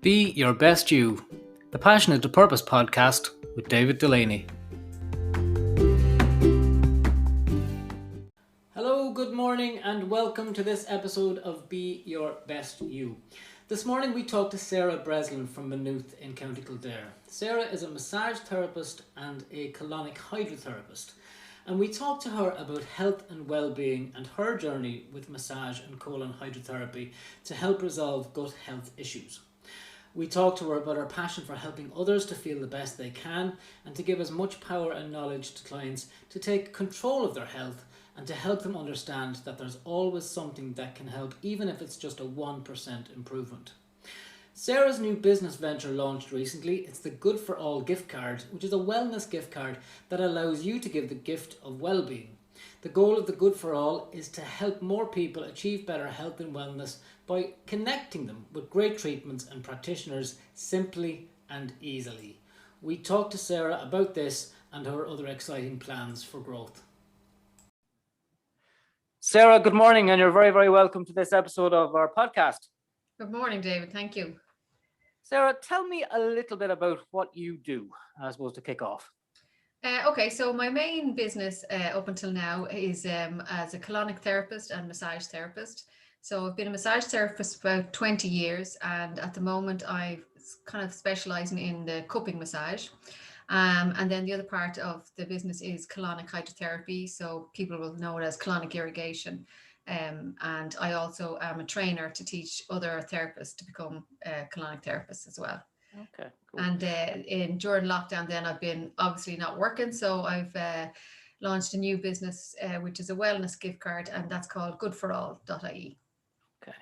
Be Your Best You, the Passionate to Purpose podcast with David Delaney. Hello, good morning, and welcome to this episode of Be Your Best You. This morning we talked to Sarah Breslin from Maynooth in County Kildare. Sarah is a massage therapist and a colonic hydrotherapist, and we talked to her about health and well-being and her journey with massage and colon hydrotherapy to help resolve gut health issues. We talked to her about her passion for helping others to feel the best they can and to give as much power and knowledge to clients to take control of their health and to help them understand that there's always something that can help, even if it's just a 1% improvement. Sarah's new business venture launched recently. It's the Good4all Giftcard, which is a wellness gift card that allows you to give the gift of well-being. The goal of the Good4all is to help more people achieve better health and wellness by connecting them with great treatments and practitioners simply and easily. We talked to Sarah about this and her other exciting plans for growth. Sarah, good morning, and you're very, very welcome to this episode of our podcast. Good morning, David. Thank you. Sarah, tell me a little bit about what you do, I suppose, to kick off. Okay, so my main business up until now is as a colonic therapist and massage therapist. So I've been a massage therapist for about 20 years, and at the moment I'm kind of specialising in the cupping massage. And then the other part of the business is colonic hydrotherapy, so people will know it as colonic irrigation. And I also am a trainer to teach other therapists to become colonic therapists as well. Okay, cool. And during lockdown, then I've been obviously not working, so I've launched a new business, which is a wellness gift card, and that's called Good4all.ie. Okay,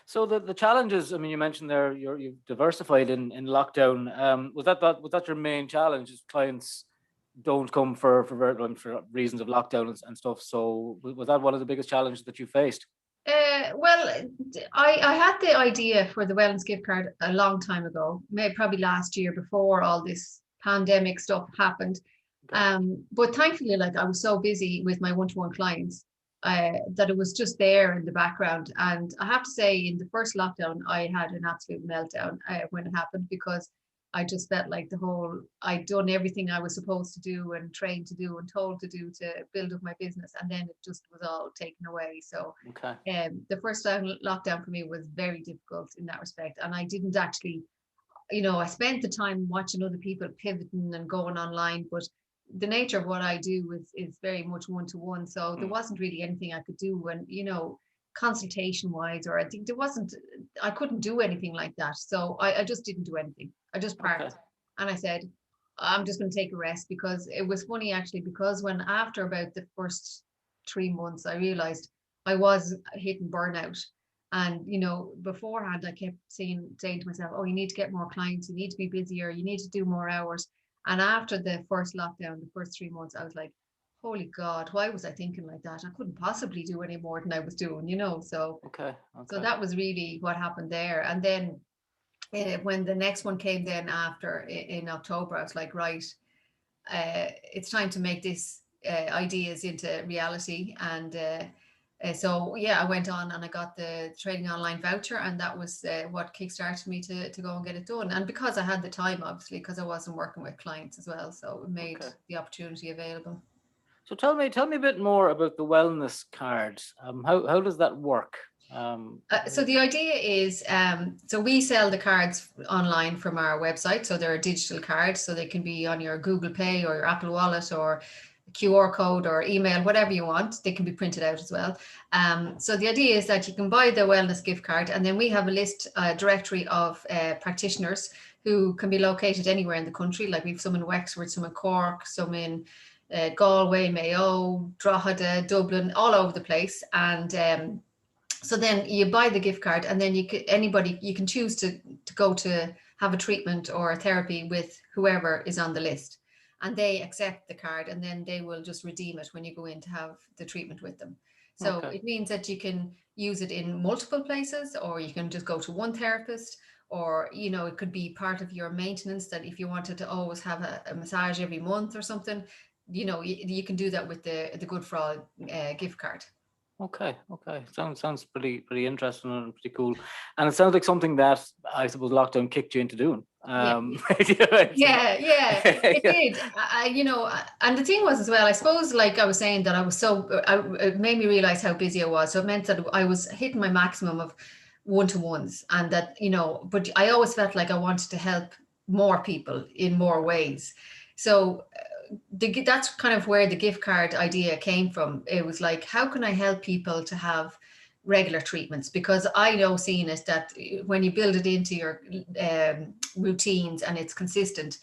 so the challenges. I mean, you mentioned there you've diversified in lockdown. Was that your main challenge? Is clients don't come for reasons of lockdown and stuff. So was that one of the biggest challenges that you faced? Well, I had the idea for the wellness gift card a long time ago, maybe probably last year before all this pandemic stuff happened. But thankfully, like I was so busy with my one-to-one clients that it was just there in the background. And I have to say, in the first lockdown, I had an absolute meltdown when it happened, because I just felt like I'd done everything I was supposed to do and trained to do and told to do to build up my business. And then it just was all taken away. So the first lockdown for me was very difficult in that respect. And I didn't actually, I spent the time watching other people pivoting and going online, but the nature of what I do is very much one-to-one. So there wasn't really anything I could do when, consultation wise, or I think I couldn't do anything like that. So I just didn't do anything. I just parked and I said, I'm just going to take a rest, because it was funny actually, because when after about the first 3 months, I realized I was hitting burnout. And, beforehand, I kept saying to myself, oh, you need to get more clients, you need to be busier, you need to do more hours. And after the first lockdown, the first 3 months, I was like, holy God, why was I thinking like that? I couldn't possibly do any more than I was doing, So So that was really what happened there. And then when the next one came then after in October, I was like, right, it's time to make this ideas into reality. And so I went on and I got the trading online voucher, and that was what kickstarted me to go and get it done. And because I had the time, obviously, because I wasn't working with clients as well, so it made the opportunity available. So tell me a bit more about the wellness card. How does that work? So the idea is, so we sell the cards online from our website. So they're a digital card, so they can be on your Google Pay or your Apple Wallet or QR code or email, whatever you want. They can be printed out as well. So the idea is that you can buy the wellness gift card, and then we have a directory of practitioners who can be located anywhere in the country. Like we have some in Wexford, some in Cork, some in Galway, Mayo, Drogheda, Dublin, all over the place. And so then you buy the gift card, and then you can choose to go to have a treatment or a therapy with whoever is on the list, and they accept the card, and then they will just redeem it when you go in to have the treatment with them. So it means that you can use it in multiple places, or you can just go to one therapist, or it could be part of your maintenance, that if you wanted to always have a massage every month or something, you can do that with the Good4all gift card. Okay. Sounds pretty interesting and pretty cool. And it sounds like something that I suppose lockdown kicked you into doing. Yeah. Yeah. Yeah, it Yeah. did. And the thing was as well, I suppose, like I was saying, that I was it made me realize how busy I was. So it meant that I was hitting my maximum of one-to-ones, and that, but I always felt like I wanted to help more people in more ways. So that's kind of where the gift card idea came from. It was like, how can I help people to have regular treatments? Because I know, seeing it, that when you build it into your routines and it's consistent,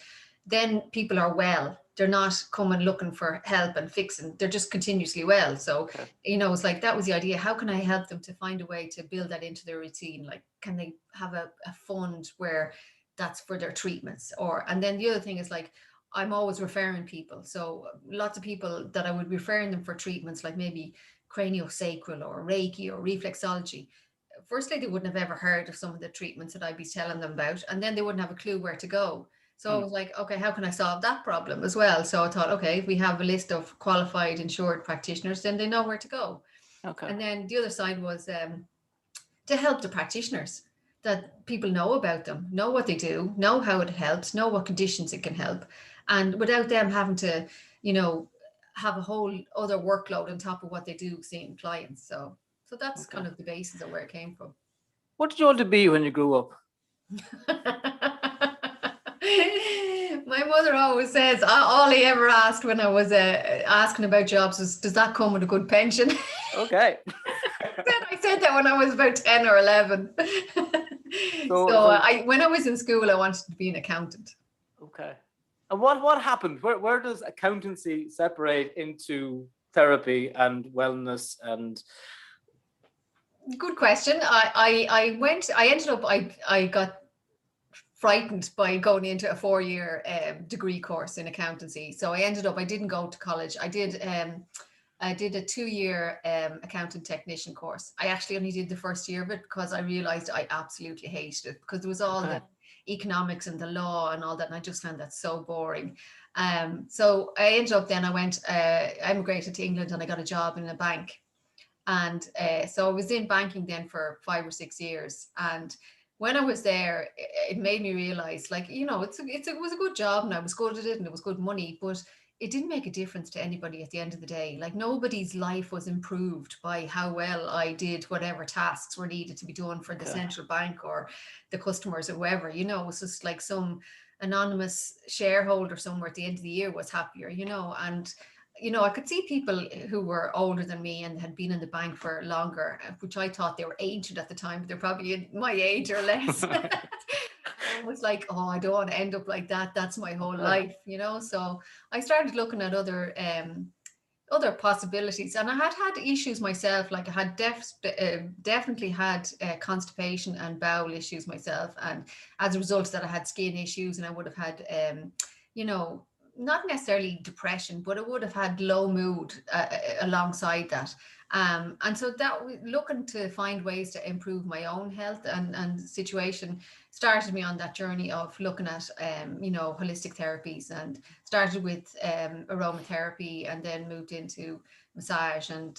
then people are well. They're not coming looking for help and fixing. They're just continuously well. So, Okay. it's like, that was the idea. How can I help them to find a way to build that into their routine? Like, can they have a fund where that's for their treatments? And then the other thing is, like, I'm always referring people. So lots of people that I would be referring them for treatments, like maybe craniosacral or Reiki or reflexology. Firstly, they wouldn't have ever heard of some of the treatments that I'd be telling them about, and then they wouldn't have a clue where to go. So I Hmm. was like, okay, how can I solve that problem as well? So I thought, okay, if we have a list of qualified insured practitioners, then they know where to go. Okay. And then the other side was to help the practitioners, that people know about them, know what they do, know how it helps, know what conditions it can help, and without them having to, you know, have a whole other workload on top of what they do seeing clients. So that's Okay. kind of the basis of where it came from. What did you want to be when you grew up? My mother always says, all he ever asked when I was asking about jobs was, does that come with a good pension? Okay. I said that when I was about 10 or 11. So So so when I was in school, I wanted to be an accountant. okay. And what happened? Where does accountancy separate into therapy and wellness and Good question. I ended up, I got frightened by going into a 4-year degree course in accountancy. So I didn't go to college. I did a 2-year accountant technician course. I actually only did the first year of it because I realized I absolutely hated it, because there was all okay. the economics and the law and all that, and I just found that so boring. So I ended up, then I emigrated to England and I got a job in a bank. And so I was in banking then for 5 or 6 years. And when I was there, it made me realize, like, it was a good job and I was good at it and it was good money, but it didn't make a difference to anybody at the end of the day. Like, nobody's life was improved by how well I did whatever tasks were needed to be done for the Okay. central bank or the customers or whoever. It was just like some anonymous shareholder somewhere at the end of the year was happier. And I could see people who were older than me and had been in the bank for longer, which I thought they were ancient at the time, but they're probably my age or less. And was like, oh, I don't want to end up like that. That's my whole Okay. life. So I started looking at other possibilities, and I had issues myself. Like, I had definitely had constipation and bowel issues myself, and as a result of that, I had skin issues, and I would have had you know not necessarily depression, but I would have had low mood alongside that. And so that, looking to find ways to improve my own health and situation, started me on that journey of looking at holistic therapies, and started with aromatherapy, and then moved into massage, and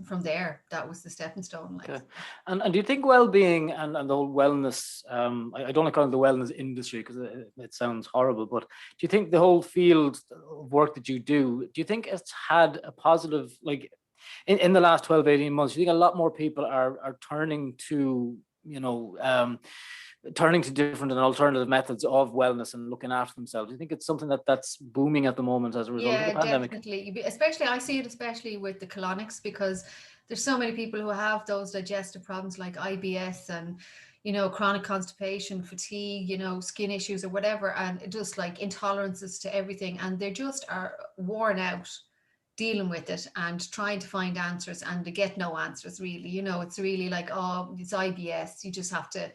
from there, that was the stepping stone. Like, Okay. And do you think well-being and the whole wellness, I don't like calling it the wellness industry because it sounds horrible, but do you think the whole field of work that you do you think it's had a positive, like in the last 12, 18 months, do you think a lot more people are turning to, turning to different and alternative methods of wellness and looking after themselves? Do you think it's something that's booming at the moment as a result of the yeah, pandemic? definitely. Especially, I see it especially with the colonics, because there's so many people who have those digestive problems like IBS and chronic constipation, fatigue, skin issues or whatever, and just like intolerances to everything, and they just are worn out dealing with it and trying to find answers, and they get no answers really. It's really like, oh, it's IBS, you just have to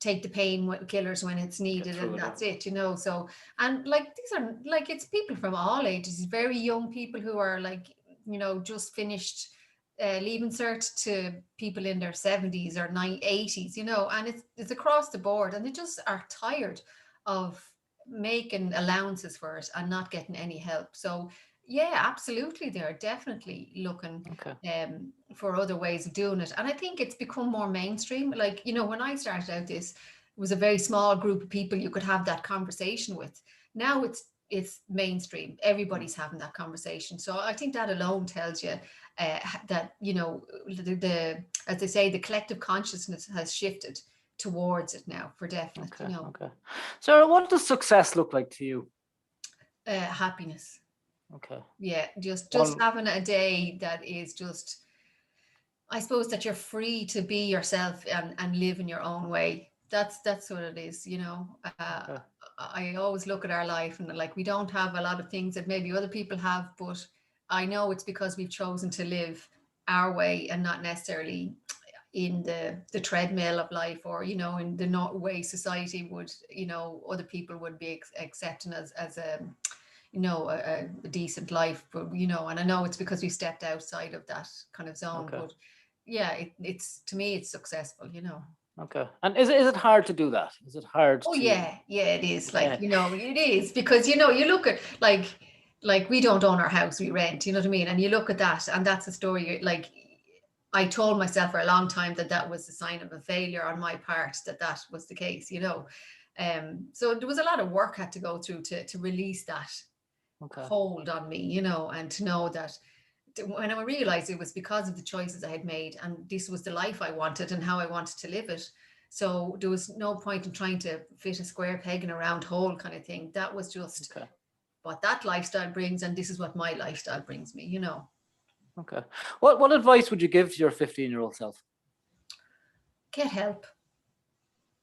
take the pain killers when it's Get needed, through and it. that's it. So, and like, these are like, it's people from all ages, very young people who are like, just finished leaving cert, to people in their 70s or 80s, and it's across the board, and they just are tired of making allowances for it and not getting any help. So Yeah, absolutely. They're definitely looking Okay. for other ways of doing it. And I think it's become more mainstream. Like, when I started out, this was a very small group of people you could have that conversation with. Now it's mainstream. Mm. Everybody's having that conversation. So I think that alone tells you that, the, as they say, the collective consciousness has shifted towards it now for definite, Okay. Okay. Sarah, what does success look like to you? happiness. Okay. Yeah, just One. having a day that is just, I suppose, that you're free to be yourself and live in your own way. That's what it is, Okay. I always look at our life and like we don't have a lot of things that maybe other people have, but I know it's because we've chosen to live our way and not necessarily in the treadmill of life, or in the not way society would, other people would be accepting as a, a decent life. But and I know it's because we stepped outside of that kind of zone. Okay. But yeah, it's, to me, it's successful. Okay. And is it hard to do that? Is it hard Oh to? yeah, yeah, it is. Like, Yeah. it is, because you look at, like we don't own our house, we rent, you know what I mean? And you look at that, and that's a story. Like, I told myself for a long time that that was a sign of a failure on my part, that was the case. So there was a lot of work had to go through to release that Okay. hold on me, and to know that when I realized it was because of the choices I had made, and this was the life I wanted and how I wanted to live it. So there was no point in trying to fit a square peg in a round hole kind of thing. That was just Okay. what that lifestyle brings, and this is what my lifestyle brings me. Okay. What advice would you give to your 15-year-old self? Get help.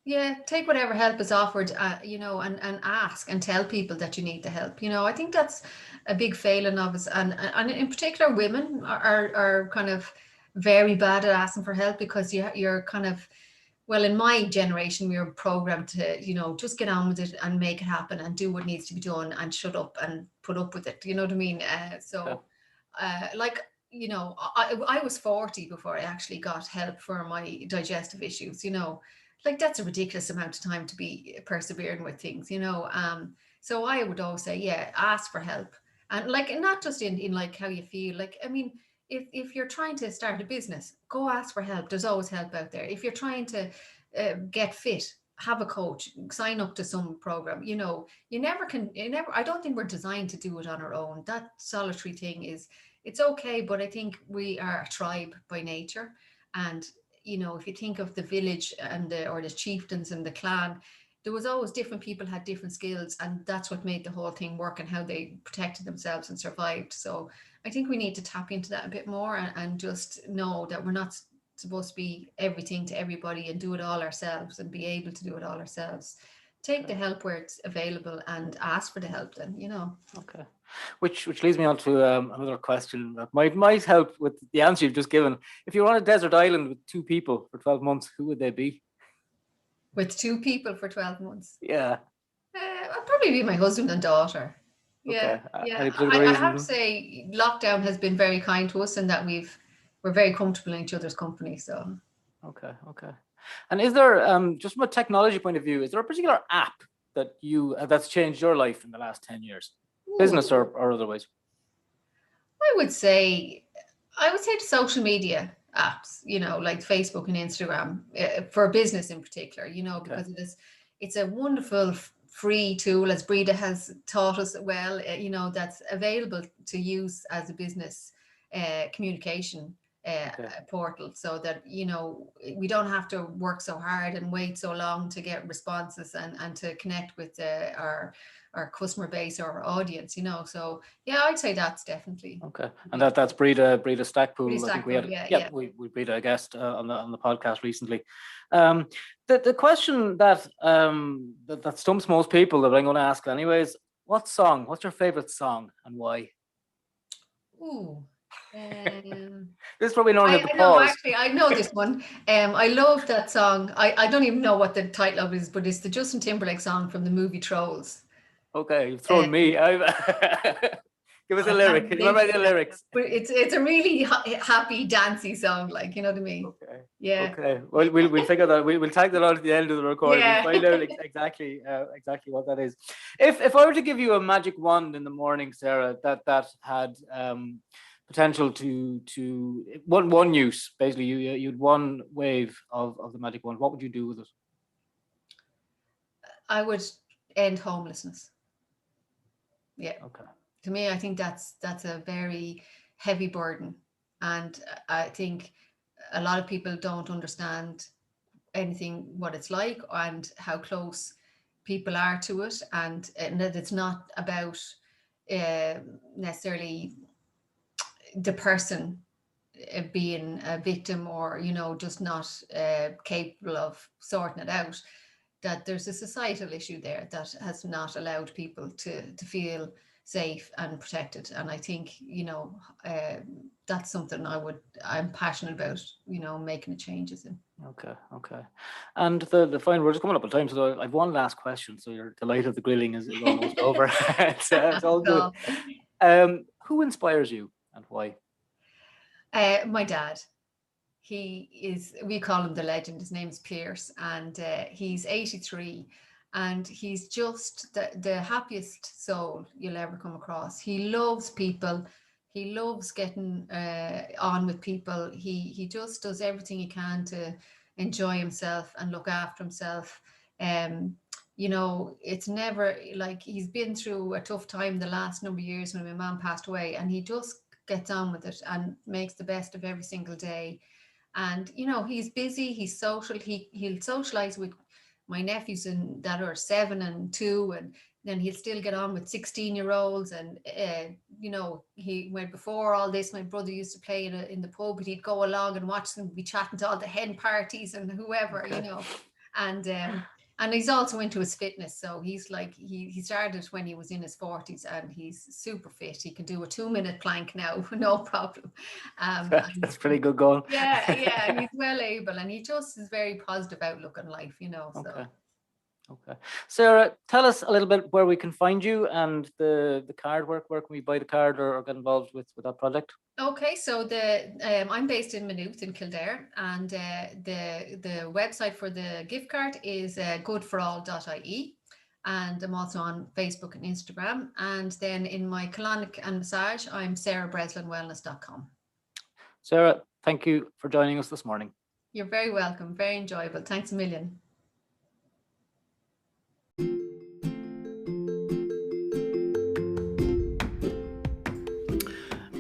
Yeah, take whatever help is offered, and ask and tell people that you need the help. I think that's a big failing of us, and in particular, women are kind of very bad at asking for help, because you're kind of, well, in my generation, we were programmed to, just get on with it and make it happen and do what needs to be done and shut up and put up with it. You know what I mean? Okay. Like, I was 40 before I actually got help for my digestive issues. Like, that's a ridiculous amount of time to be persevering with things. So I would always say, yeah, ask for help. And like, and not just in like how you feel. Like, I mean, if you're trying to start a business, go ask for help. There's always help out there. If you're trying to get fit, have a coach, sign up to some program. I don't think we're designed to do it on our own. That solitary thing it's okay, but I think we are a tribe by nature. And if you think of the village and or the chieftains and the clan, there was always different people had different skills, and that's what made the whole thing work and how they protected themselves and survived. So I think we need to tap into that a bit more, and just know that we're not supposed to be everything to everybody and do it all ourselves and be able to do it all ourselves. Take Okay. the help where it's available and ask for the help then. Okay. Which leads me on to another question that might help with the answer you've just given. If you were on a desert island with two people for 12 months, who would they be? With two people for 12 months. Yeah. I'll probably be my husband and daughter. Yeah, Okay. yeah. Any particular I have to reason? say, lockdown has been very kind to us, and that we're very comfortable in each other's company. So, Okay. Okay. And is there, just from a technology point of view, is there a particular app that that's changed your life in the last 10 years, business ooh, or otherwise? I would say, the social media apps, like Facebook and Instagram, for business in particular, Okay. because it's a wonderful free tool, as Breda has taught us well, that's available to use as a business communication Okay. portal, so that we don't have to work so hard and wait so long to get responses, and to connect with our customer base or our audience. So yeah, I'd say that's definitely Okay. would And be that's Breda pretty Stackpool. I think we stackable. had, Yeah, yeah, yeah. we Breda a guest on the podcast recently. Um, the question that stumps most people that I'm going to ask anyways, what's your favorite song and why? Ooh. Um, This is probably normally I, the I know, pause. actually, I know this one. I love that song. I don't even know what the title of it is, but it's the Justin Timberlake song from the movie Trolls. Okay, you've thrown Um, me. Give us a lyric. Remember the lyrics. But it's a really happy, dancey song, like, you know what I mean? Okay. Yeah. Okay. Well, we'll figure that. We'll tag that out at the end of the recording. Yeah. We'll find out exactly what that is. If I were to give you a magic wand in the morning, Sarah, that had potential to one use, basically, you'd one wave of the magic wand, what would you do with it? I would end homelessness. Yeah. Okay. To me, I think that's a very heavy burden, and I think a lot of people don't understand anything what it's like and how close people are to it, and that it's not about necessarily the person being a victim or, you know, just not capable of sorting it out. That there's a societal issue there that has not allowed people to feel safe and protected, and I think, you know, that's something I'm passionate about, you know, making changes in. Okay. And the fine, we're just coming up on time, so I have one last question. So your delight of the grilling is almost over. It's all good. Who inspires you and why? My dad. We call him the legend. His name's Pierce, and he's 83, and he's just the happiest soul you'll ever come across. He loves people. He loves getting on with people. He just does everything he can to enjoy himself and look after himself. You know, it's never like, he's been through a tough time the last number of years when my mom passed away, and he just gets on with it and makes the best of every single day. And, you know, he's busy, he's social, he'll socialize with my nephews that are 7 and 2, and then he'll still get on with 16-year-olds. And, you know, before all this, my brother used to play in the pub, but he'd go along and watch them be chatting to all the hen parties and whoever, you know. And he's also into his fitness. So he's like, he started when he was in his 40s, and he's super fit. He can do a 2-minute plank now, no problem. That's pretty good going. Yeah, he's well able, and he just is very positive outlook on life, you know. So. Okay. Sarah, tell us a little bit where we can find you and the card. Where can we buy the card or get involved with that project? Okay, so I'm based in Maynooth in Kildare, and the website for the gift card is good4all.ie, and I'm also on Facebook and Instagram. And then in my colonic and massage, I'm sarahbreslinwellness.com. Sarah, thank you for joining us this morning. You're very welcome. Very enjoyable. Thanks a million.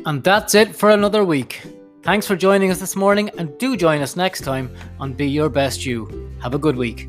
And that's it for another week. Thanks for joining us this morning, and do join us next time on Be Your Best You. Have a good week.